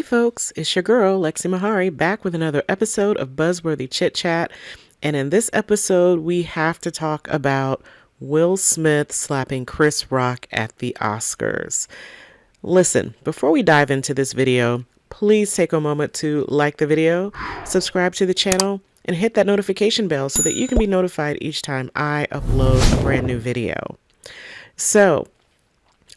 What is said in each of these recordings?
folks, it's your girl, Lexi Mahari, back with another episode of Buzzworthy Chit Chat. And in this episode, we have to talk about Will Smith slapping Chris Rock at the Oscars. Listen, before we dive into this video, please take a moment to like the video, subscribe to the channel, and hit that notification bell so that you can be notified each time I upload a brand new video. So,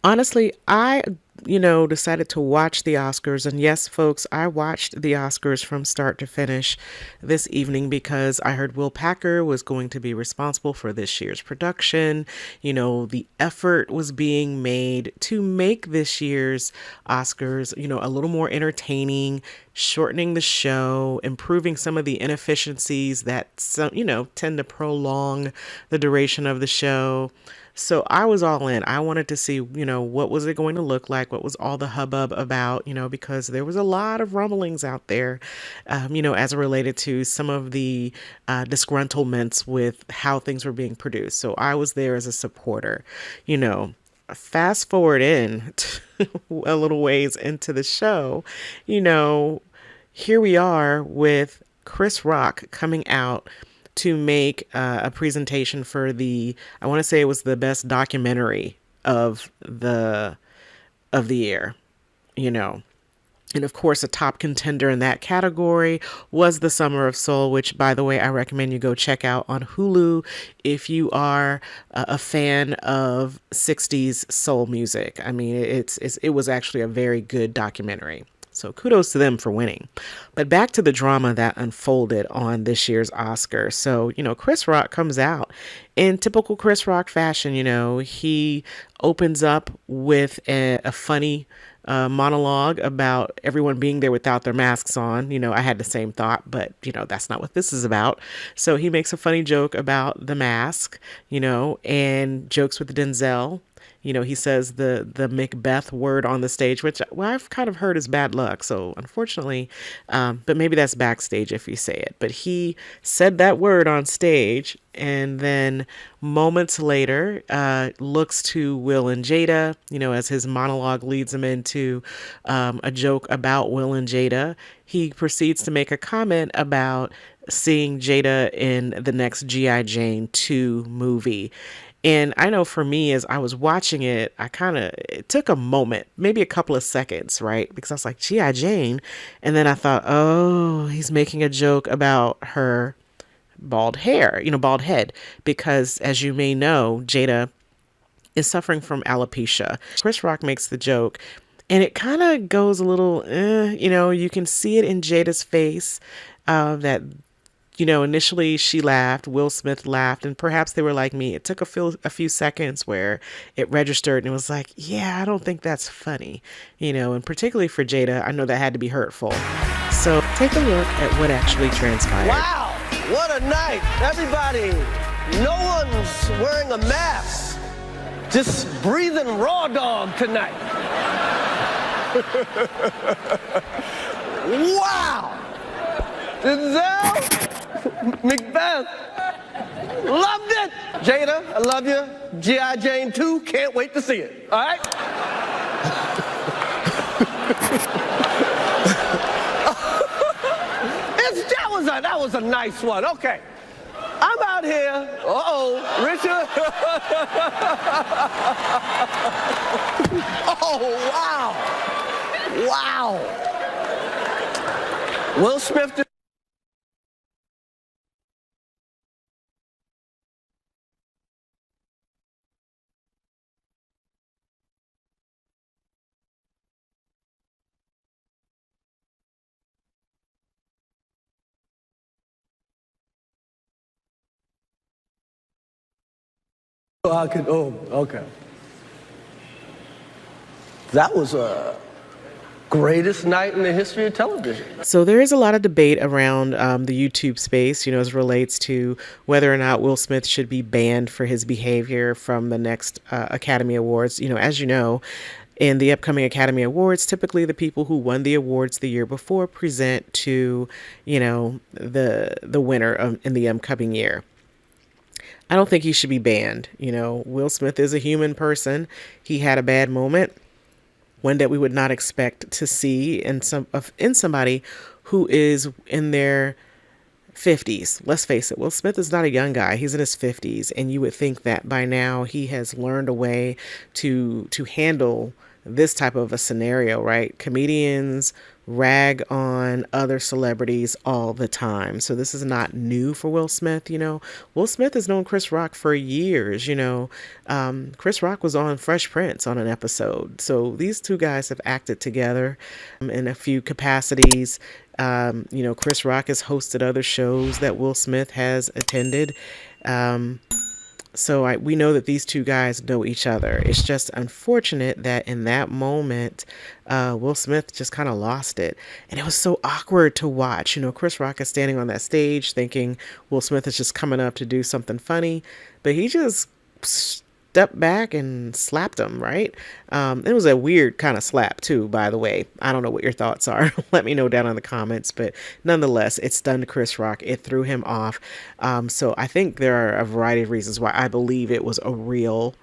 honestly, I decided to watch the Oscars. And yes, folks, I watched the Oscars from start to finish this evening because I heard Will Packer was going to be responsible for this year's production. The effort was being made to make this year's Oscars, a little more entertaining, shortening the show, improving some of the inefficiencies that, tend to prolong the duration of the show. So I was all in. I wanted to see, what was it going to look like? What was all the hubbub about, because there was a lot of rumblings out there, as it related to some of the disgruntlements with how things were being produced. So I was there as a supporter. Fast forward in a little ways into the show, here we are with Chris Rock coming out to make a presentation for I want to say it was the best documentary of the year, And of course, a top contender in that category was The Summer of Soul, which, by the way, I recommend you go check out on Hulu if you are a fan of 60s soul music. I mean, it was actually a very good documentary. So kudos to them for winning. But back to the drama that unfolded on this year's Oscar. So, Chris Rock comes out in typical Chris Rock fashion. He opens up with a funny monologue about everyone being there without their masks on. I had the same thought, but, that's not what this is about. So he makes a funny joke about the mask, and jokes with Denzel. He says the Macbeth word on the stage, which I've kind of heard is bad luck. So unfortunately, but maybe that's backstage if you say it. But he said that word on stage, and then moments later looks to Will and Jada, as his monologue leads him into a joke about Will and Jada. He proceeds to make a comment about seeing Jada in the next G.I. Jane 2 movie. And I know for me, as I was watching it, it took a moment, maybe a couple of seconds, right? Because I was like, G.I. Jane. And then I thought, oh, he's making a joke about her bald head. Because as you may know, Jada is suffering from alopecia. Chris Rock makes the joke, and it kind of goes a little, you can see it in Jada's face that initially she laughed, Will Smith laughed, and perhaps they were like me. It took a few seconds where it registered and it was like, yeah, I don't think that's funny, and particularly for Jada, I know that had to be hurtful. So take a look at what actually transpired. Wow, what a night. Everybody, no one's wearing a mask, just breathing raw dog tonight. Wow. Denzel, Macbeth, loved it. Jada, I love you. G.I. Jane 2, can't wait to see it. All right? That was a nice one. Okay. I'm out here. Richard. Oh, wow. Wow. Will Smith. Okay. That was a greatest night in the history of television. So there is a lot of debate around the YouTube space, as it relates to whether or not Will Smith should be banned for his behavior from the next Academy Awards. As you know, in the upcoming Academy Awards, typically the people who won the awards the year before present to, the winner in the upcoming year. I don't think he should be banned. Will Smith is a human person. He had a bad moment. one that we would not expect to see in somebody who is in their 50s. Let's face it, Will Smith is not a young guy. He's in his 50s, and you would think that by now he has learned a way to handle this type of a scenario, right? Comedians rag on other celebrities all the time. So this is not new for Will Smith. Will Smith has known Chris Rock for years. Chris Rock was on Fresh Prince on an episode. So these two guys have acted together in a few capacities. Chris Rock has hosted other shows that Will Smith has attended. So we know that these two guys know each other. It's just unfortunate that in that moment, Will Smith just kind of lost it. And it was so awkward to watch. Chris Rock is standing on that stage thinking Will Smith is just coming up to do something funny, but he just stepped back and slapped him, right? It was a weird kind of slap too, by the way. I don't know what your thoughts are. Let me know down in the comments, but nonetheless, it stunned Chris Rock. It threw him off. So I think there are a variety of reasons why I believe it was a real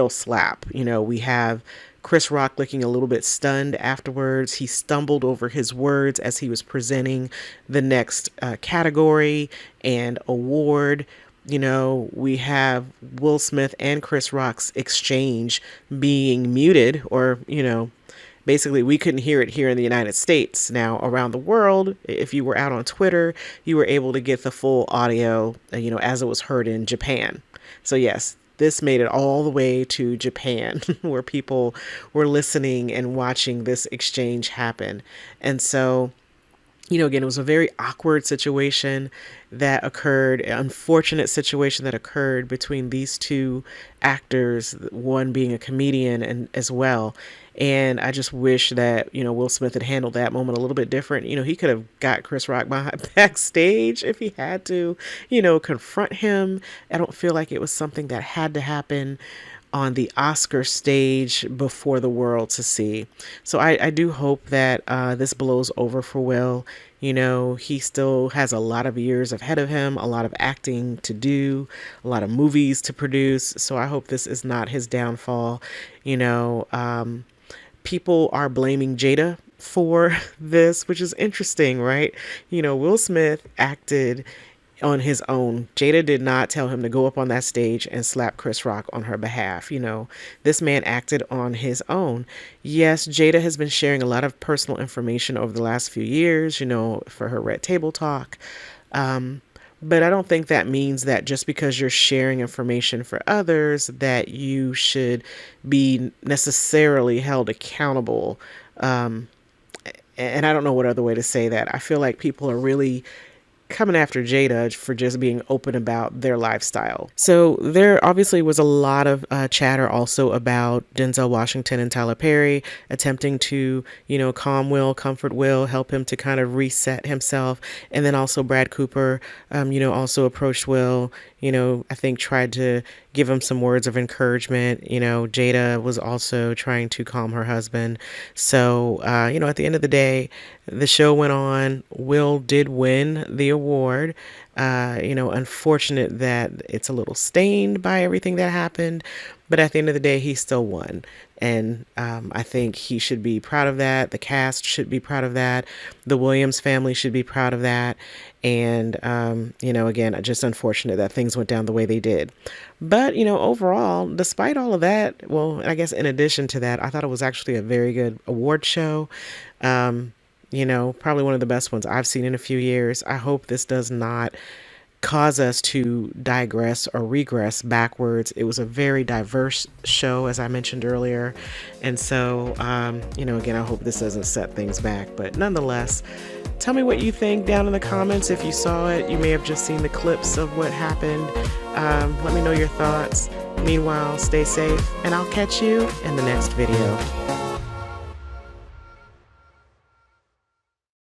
slap. We have Chris Rock looking a little bit stunned afterwards. He stumbled over his words as he was presenting the next category and award. We have Will Smith and Chris Rock's exchange being muted, or, basically we couldn't hear it here in the United States. Now, around the world, if you were out on Twitter, you were able to get the full audio, as it was heard in Japan. So yes, this made it all the way to Japan where people were listening and watching this exchange happen. And so, again, it was a very awkward situation that occurred, an unfortunate situation that occurred between these two actors, one being a comedian and as well. And I just wish that, Will Smith had handled that moment a little bit different. He could have got Chris Rock backstage if he had to, confront him. I don't feel like it was something that had to happen on the Oscar stage before the world to see. So I do hope that this blows over for Will. He still has a lot of years ahead of him, a lot of acting to do, a lot of movies to produce. So I hope this is not his downfall. People are blaming Jada for this, which is interesting, right? Will Smith acted on his own. Jada did not tell him to go up on that stage and slap Chris Rock on her behalf. This man acted on his own. Yes, Jada has been sharing a lot of personal information over the last few years, for her Red Table Talk. But I don't think that means that just because you're sharing information for others that you should be necessarily held accountable. And I don't know what other way to say that. I feel like people are really coming after Jada for just being open about their lifestyle. So there obviously was a lot of chatter also about Denzel Washington and Tyler Perry attempting to, calm Will, comfort Will, help him to kind of reset himself. And then also Brad Cooper, also approached Will, I think tried to give him some words of encouragement. Jada was also trying to calm her husband. So, at the end of the day, the show went on. Will did win the award. Unfortunate that it's a little stained by everything that happened, but at the end of the day, he still won. And I think he should be proud of that. The cast should be proud of that. The Williams family should be proud of that. And, again, just unfortunate that things went down the way they did. But, overall, despite all of that, well, I guess in addition to that, I thought it was actually a very good award show. Probably one of the best ones I've seen in a few years. I hope this does not cause us to digress or regress backwards. It was a very diverse show, as I mentioned earlier. And so, again, I hope this doesn't set things back. But nonetheless, tell me what you think down in the comments. If you saw it, you may have just seen the clips of what happened. Let me know your thoughts. Meanwhile, stay safe, and I'll catch you in the next video.